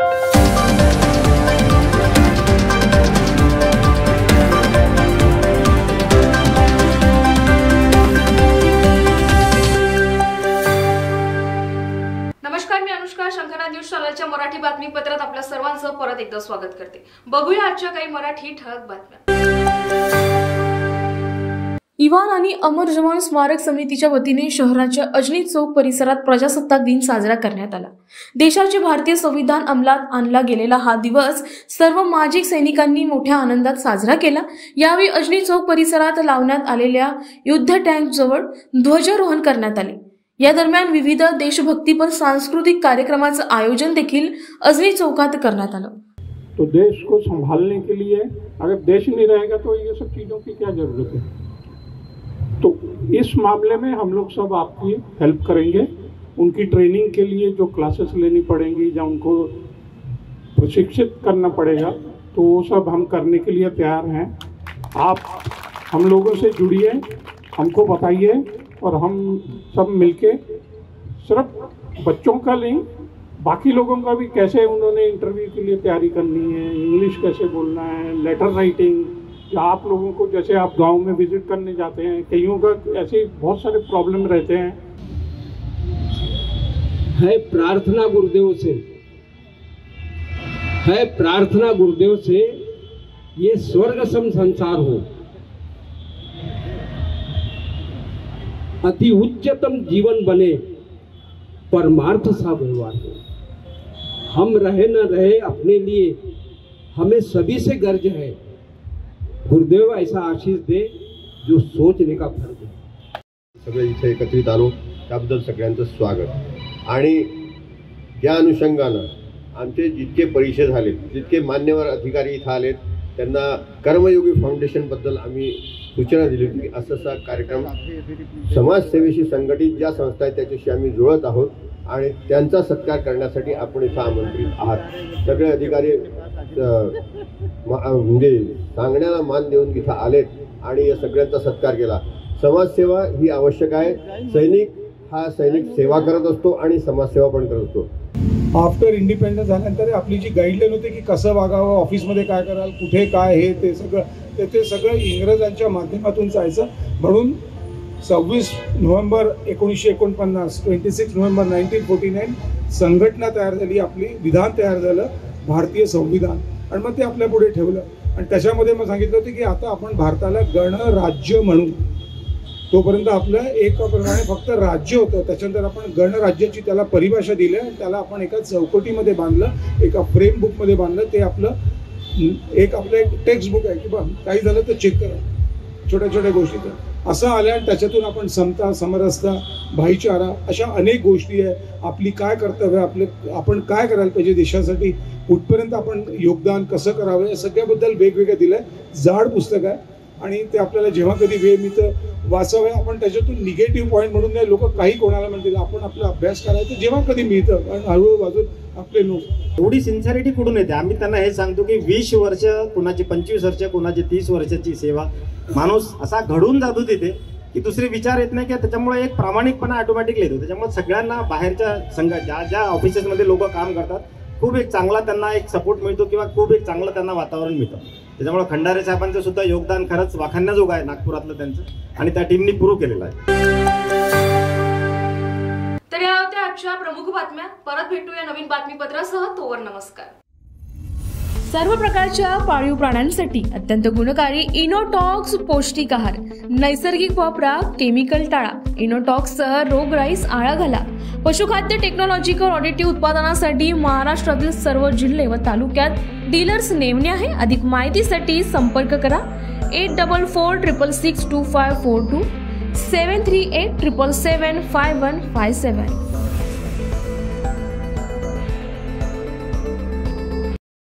नमस्कार, मी अनुष्का. शंखनाद न्यूज चॅनलच्या मराठी बातमीपत्रात आपल्या सर्वांचं परत एकदा स्वागत करते. बघूया आजच्या काही मराठी ठळक बातम्या. इवान आणि अमर जवान स्मारक समितीच्या वतीने शहराच्या अजनी चौक परिसरात प्रजासत्ताक दिन साजरा करण्यात आला. देशाचे भारतीय संविधान अंमलात आणला गेलेला हा दिवस सर्व माजी सैनिकांनी मोठ्या आनंदात साजरा केला. यावेळी अजनी चौक परिसरात लावण्यात आलेल्या युद्ध टँक जवळ ध्वजारोहण करण्यात आले. या दरम्यान विविध देशभक्तीपर सांस्कृतिक कार्यक्रमाचं आयोजन देखील अजनी चौकात करण्यात आलं. तो देश को संभालने के लिए अगर देश नहीं रहेगा तो ये सब चीज़ों की क्या जरूरत है. तो इस मामले में हम लोग सब आपकी हेल्प करेंगे. उनकी ट्रेनिंग के लिए जो क्लासेस लेनी पड़ेंगी या उनको प्रशिक्षित करना पड़ेगा तो वो सब हम करने के लिए तैयार हैं. आप हम लोगों से जुड़िए, हमको बताइए और हम सब मिलके सिर्फ बच्चों का नहीं बाकी लोगों का भी कैसे उन्होंने इंटरव्यू के लिए तैयारी करनी है, इंग्लिश कैसे बोलना है, लेटर राइटिंग, या आप लोगों को जैसे आप गांव में विजिट करने जाते हैं कईयों का ऐसे बहुत सारे प्रॉब्लम रहते हैं. है प्रार्थना गुरुदेव से ये स्वर्ग सम संसार हो, अति उच्चतम जीवन बने, परमार्थ सा व्यवहार हो. हम रहे न रहे अपने लिए, हमें सभी से गर्ज है. गुरुदेव ऐसा आशीष दे जो सोचने का फर्ज है. सगळे इथे एकत्रित आलो त्याबद्दल सगळ्यांचं स्वागत. आणि या अनुषंगानं आमचे जितके परिचय झाले, जितके मान्यवर अधिकारी इथं आलेत, त्यांना कर्मयोगी फाउंडेशनबद्दल आम्ही सूचना दिली होती की असा कार्यक्रम समाजसेवेशी संघटित ज्या संस्था आहेत त्याच्याशी आम्ही जुळत आहोत आणि त्यांचा सत्कार करण्यासाठी आपण इथं आमंत्रित आहात. सगळे अधिकारी म्हणजे सांगण्याला मान देऊन इथं आलेत आणि या सगळ्यांचा सत्कार केला. समाजसेवा ही आवश्यक आहे. सैनिक सेवा करत असतो आणि समाजसेवा पण करत असतो. आफ्टर इंडिपेंडन्स झाल्यानंतर आपली जी गाईडलाईन होती की कसं वागावं, ऑफिसमध्ये काय कराल, कुठे काय, हे ते सगळं इंग्रजांच्या माध्यमातून जायचं. म्हणून 26 नोव्हेंबर 1949, 26 नोव्हेंबर 1949 संघटना तयार झाली, आपली विधान तयार झालं, भारतीय संविधान. आणि मग ते आपल्या पुढे ठेवलं आणि त्याच्यामध्ये मग सांगितलं होतं की आता आपण भारताला गणराज्य म्हणू. तोपर्यंत आपलं एकाप्रमाणे फक्त राज्य होतं. त्याच्यानंतर आपण गणराज्याची त्याला परिभाषा दिली आणि त्याला आपण एका चौकटीमध्ये बांधलं, एका फ्रेम बुकमध्ये बांधलं. ते आपलं एक टेक्स्ट बुक आहे की बा काही झालं तर चेक करा, छोट्या छोट्या गोष्टीचं असं आलं. आणि त्याच्यातून आपण समता, समरसता, भाईचारा अशा अनेक गोष्टी आहे. आपली काय कर्तव्य, आपण काय करायला पाहिजे देशासाठी, कुठपर्यंत आपण योगदान कसं करावं, या सगळ्याबद्दल वेगवेगळं दिलं आहे. जाड पुस्तक आहे आणि ते आपल्याला जेव्हा कधी वेळ मिळतं वाचावं. आपण त्याच्यातून निगेटिव्ह पॉईंट म्हणून नाही, लोक काही कोणाला म्हणतील, आपण आपला अभ्यास करायचा जेव्हा कधी मिळतं. कारण हळूहळू वाजून आपले लोक एवढी सिन्सिअरिटी कुठून येते. आम्ही त्यांना हे सांगतो की 20 वर्ष, कुणाची 25 वर्ष, कुणाची 30 वर्षाची सेवा. माणूस असा घडून जातो तिथे की दुसरे विचार येत नाही, की त्याच्यामुळे एक प्रामाणिकपणा ऑटोमॅटिकली येतो. त्याच्यामुळे सगळ्यांना बाहेरच्या ज्या ऑफिसेसमध्ये लोक काम करतात खूप एक चांगला त्यांना एक सपोर्ट मिळतो किंवा खूप एक चांगलं त्यांना वातावरण मिळतं. त्याच्यामुळे खंडारे साहेबांचं सुद्धा योगदान खरंच वाखाणण्याजोगं आहे नागपुरातलं त्यांचं, आणि त्या टीमनी प्रूव्ह केलेलं आहे. तर या होत्या आजच्या प्रमुख बातम्या. परत भेटूया नवीन बातमीपत्रासह. तोवर नमस्कार. सर्व प्रकारच्या पाळीव प्राण्यांसाठी अत्यंत गुणकारी इनोटॉक्स पौष्टिक आहार. नैसर्गिक वापरा, केमिकल टाळा. इनोटॉक्ससह रोगराईस आळा घाला. पशुखाद्य टेक्नॉलॉजिकल ऑडिटिव्ह उत्पादनासाठी महाराष्ट्रातील सर्व जिल्हे व तालुक्यात डीलर्स नेमणे आहे. अधिक माहितीसाठी संपर्क करा 8446662542 738775157.